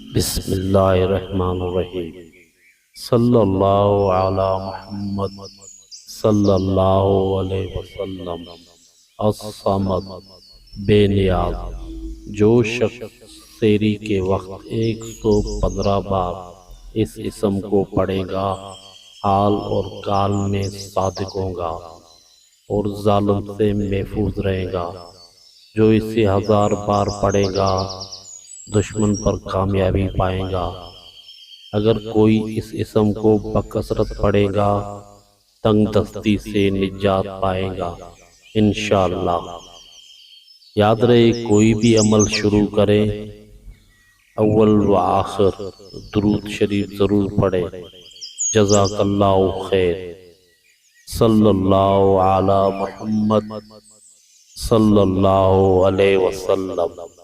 بسم اللہ الرحمن الرحیم۔ صلی اللہ علی محمد صلی اللہ علیہ وسلم۔ الصمد، بے نیاز۔ جو شخص سحری کے وقت 115 بار اس اسم کو پڑھے گا حال اور کال میں صادق ہوگا اور ظالم سے محفوظ رہے گا۔ جو اسے 1000 بار پڑھے گا دشمن پر کامیابی پائے گا۔ اگر کوئی اس اسم کو بکثرت پڑھے گا تنگ دستی سے نجات پائے گا انشاءاللہ۔ یاد رہے کوئی بھی عمل شروع کرے اول و آخر درود شریف ضرور پڑھے۔ جزاک اللہ خیر۔ صلی اللہ علی محمد صلی اللہ علیہ وسلم۔